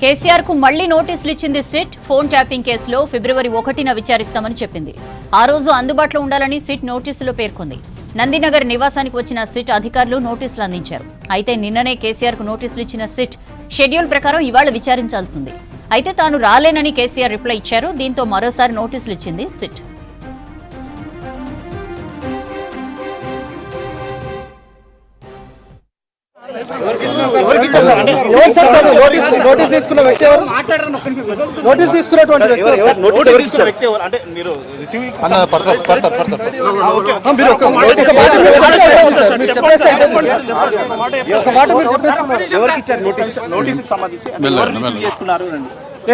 కేసీఆర్ కు మళ్లీ నోటీసులు ఇచ్చింది సిట్. ఫోన్ ట్యాపింగ్ కేసులో ఫిబ్రవరి 1న విచారిస్తామని చెప్పింది. ఆ రోజు అందుబాటులో ఉండాలని సిట్ నోటీసులో పేర్కొంది. నందినగర్ నివాసానికి వచ్చిన సిట్ అధికారులు నోటీసులు అందించారు. అయితే నిన్ననే కేసీఆర్ కు నోటీసులు ఇచ్చిన సిట్ షెడ్యూల్ ప్రకారం ఇవాళ విచారించాల్సింది. అయితే తాను రాలేనని కేసీఆర్ రిప్లై ఇచ్చారు. దీంతో మరోసారి నోటీసులు ఇచ్చింది సిట్. నోటీస్ తీసుకున్న వ్యక్తి ఎవరు? నోటీస్ తీసుకున్నటువంటి వ్యక్తి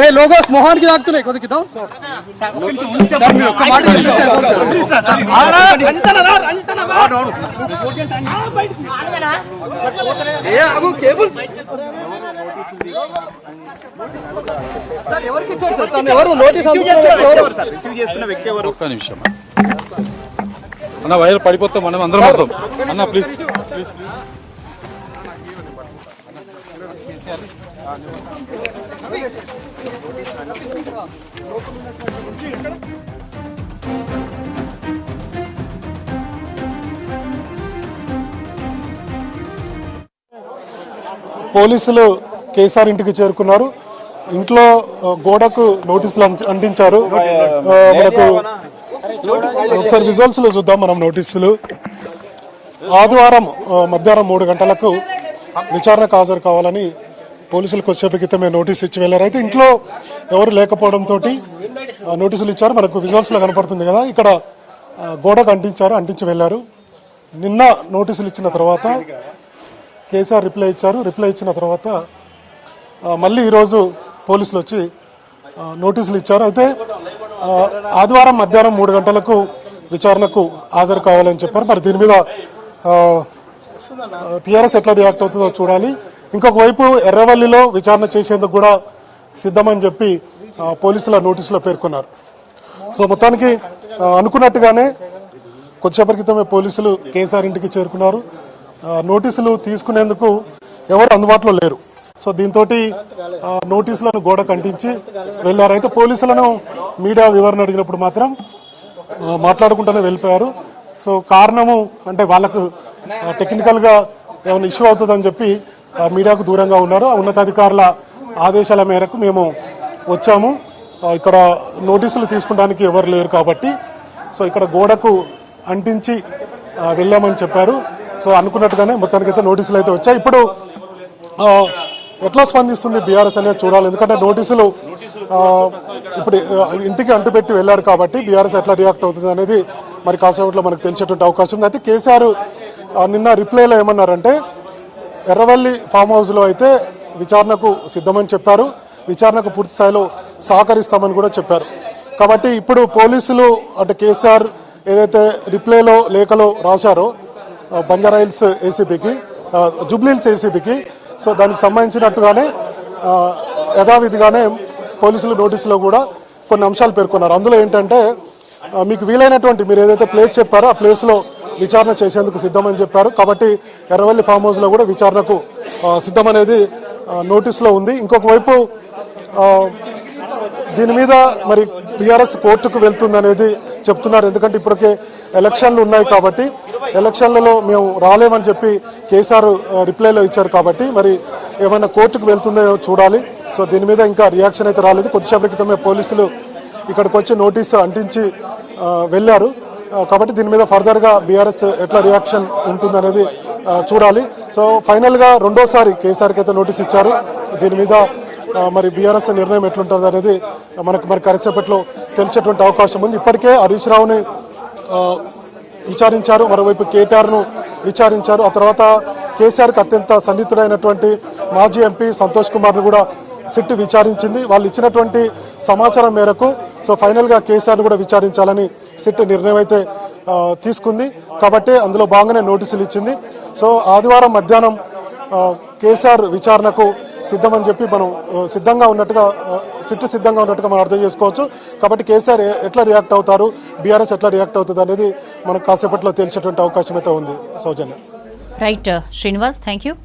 ఏ లోగోస్ మొహానికి తాకుతున్నాయి కొద్ది క్రితం. ఎవరికి ఇచ్చారు సార్? తను ఎవరు? నోటీస్ ఒక్క నిమిషం అన్న, వైర్ పడిపోతాం మనం అందరం అవుతాం అన్న, ప్లీజ్ ప్లీజ్. పోలీసులు కేసీఆర్ ఇంటికి చేరుకున్నారు. ఇంట్లో గోడకు నోటీసులు అంటించారు. మనకు ఒకసారి విజువల్స్ లో చూద్దాం మనం నోటీసులు. ఆదివారం మధ్యాహ్నం 3 గంటలకు విచారణకు హాజరు కావాలని పోలీసులకు వచ్చేపటి క్రితమే నోటీస్ ఇచ్చి వెళ్లారు. అయితే ఇంట్లో ఎవరు లేకపోవడంతో నోటీసులు ఇచ్చారు. మనకు విజువల్స్ లో కనపడుతుంది కదా, ఇక్కడ గోడకు అంటించి వెళ్లారు. నిన్న నోటీసులు ఇచ్చిన తర్వాత కేసీఆర్ రిప్లై ఇచ్చారు. రిప్లై ఇచ్చిన తర్వాత మళ్ళీ ఈరోజు పోలీసులు వచ్చి నోటీసులు ఇచ్చారు. అయితే ఆదివారం మధ్యాహ్నం 3 గంటలకు విచారణకు హాజరు కావాలని చెప్పారు. మరి దీని మీద టీఆర్ఎస్ ఎట్లా రియాక్ట్ అవుతుందో చూడాలి. ఇంకొక వైపు ఎర్రవల్లిలో విచారణ చేసేందుకు కూడా సిద్ధమని చెప్పి పోలీసుల నోటీసులో పేర్కొన్నారు. సో మొత్తానికి అనుకున్నట్టుగానే కొద్దిసేపటి క్రితమే పోలీసులు కేసీఆర్ ఇంటికి చేరుకున్నారు. నోటీసులు తీసుకునేందుకు ఎవరు అందుబాటులో లేరు. సో దీంతో నోటీసులను గోడ కంటించి వెళ్లారు. అయితే పోలీసులను మీడియా వివరణ అడిగినప్పుడు మాత్రం మాట్లాడుకుంటూనే వెళ్ళిపోయారు. సో కారణము అంటే వాళ్ళకు టెక్నికల్గా ఏమైనా ఇష్యూ అవుతుందని చెప్పి మీడియాకు దూరంగా ఉన్నారు. ఉన్నతాధికారుల ఆదేశాల మేరకు మేము వచ్చాము, ఇక్కడ నోటీసులు తీసుకోవడానికి ఎవరు లేరు కాబట్టి సో ఇక్కడ గోడకు అంటించి వెళ్ళామని చెప్పారు. సో అనుకున్నట్టుగానే మొత్తానికైతే నోటీసులు అయితే వచ్చాయి. ఇప్పుడు ఎట్లా స్పందిస్తుంది బీఆర్ఎస్ అనేది చూడాలి. ఎందుకంటే నోటీసులు ఇప్పుడు ఇంటికి అంటుపెట్టి వెళ్ళారు కాబట్టి బీఆర్ఎస్ ఎట్లా రియాక్ట్ అవుతుంది అనేది మరి కాసేపట్లో మనకు తెలిసేటువంటి అవకాశం ఉంది. అయితే కేసీఆర్ నిన్న రిప్లైలో ఏమన్నారంటే ఎర్రవల్లి ఫామ్ హౌస్లో అయితే విచారణకు సిద్ధమని చెప్పారు, విచారణకు పూర్తి స్థాయిలో సహకరిస్తామని కూడా చెప్పారు. కాబట్టి ఇప్పుడు పోలీసులు అంటే కేసీఆర్ ఏదైతే రిప్లైలో లేఖలో రాశారో బంజారాహిల్స్ ఏసీబీకి, జూబ్లీహిల్స్ ఏసీబీకి, సో దానికి సంబంధించినట్టుగానే యథావిధిగానే పోలీసులు నోటీసులో కూడా కొన్ని అంశాలు పేర్కొన్నారు. అందులో ఏంటంటే మీకు వీలైనటువంటి మీరు ఏదైతే ప్లేస్ చెప్పారో ఆ ప్లేస్లో విచారణ చేసేందుకు సిద్ధమని చెప్పారు. కాబట్టి ఎర్రవల్లి ఫామ్ హౌస్లో కూడా విచారణకు సిద్ధమనేది నోటీసులో ఉంది. ఇంకొక వైపు దీని మీద మరి బీఆర్ఎస్ కోర్టుకు వెళ్తుందనేది చెప్తున్నారు. ఎందుకంటే ఇప్పటికే ఎలక్షన్లు ఉన్నాయి కాబట్టి ఎలక్షన్లలో మేము రాలేమని చెప్పి కేసీఆర్ రిప్లైలో ఇచ్చారు కాబట్టి మరి ఏమైనా కోర్టుకు వెళ్తుందో చూడాలి. సో దీని మీద ఇంకా రియాక్షన్ అయితే రాలేదు. కొద్దిసేపటి క్రితమే పోలీసులు ఇక్కడికి వచ్చి నోటీసు అంటించి వెళ్ళారు. కాబట్టి దీని మీద ఫర్దర్గా బీఆర్ఎస్ ఎట్లా రియాక్షన్ ఉంటుందనేది చూడాలి. సో ఫైనల్గా రెండోసారి కేసీఆర్కి అయితే నోటీస్ ఇచ్చారు. దీని మీద మరి బీఆర్ఎస్ నిర్ణయం ఎట్లుంటుంది అనేది మనకు మరి కాసేపట్లో తెలిసేటువంటి అవకాశం ఉంది. ఇప్పటికే హరీష్ రావుని విచారించారు, మరోవైపు కేటీఆర్ను విచారించారు. ఆ తర్వాత కేసీఆర్కి అత్యంత సన్నిహితుడైనటువంటి మాజీ ఎంపీ సంతోష్ కుమార్ను కూడా సిట్ విచారించింది. వాళ్ళు ఇచ్చినటువంటి సమాచారం మేరకు సో ఫైనల్గా కేసీఆర్ను కూడా విచారించాలని సిట్ నిర్ణయం అయితే తీసుకుంది. కాబట్టి అందులో భాగంగానే నోటీసులు ఇచ్చింది. సో ఆదివారం మధ్యాహ్నం కేసీఆర్ విచారణకు సిద్ధమని చెప్పి మనం సిద్ధంగా ఉన్నట్టుగా సిట్ సిద్ధంగా ఉన్నట్టుగా మనం అర్థం చేసుకోవచ్చు. కాబట్టి కేసీఆర్ ఎట్లా రియాక్ట్ అవుతారు, బీఆర్ఎస్ ఎట్లా రియాక్ట్ అవుతుంది అనేది మనకు కాసేపట్లో తెలిసేటువంటి అవకాశం అయితే ఉంది. Soujanya. Right Srinivas, thank you.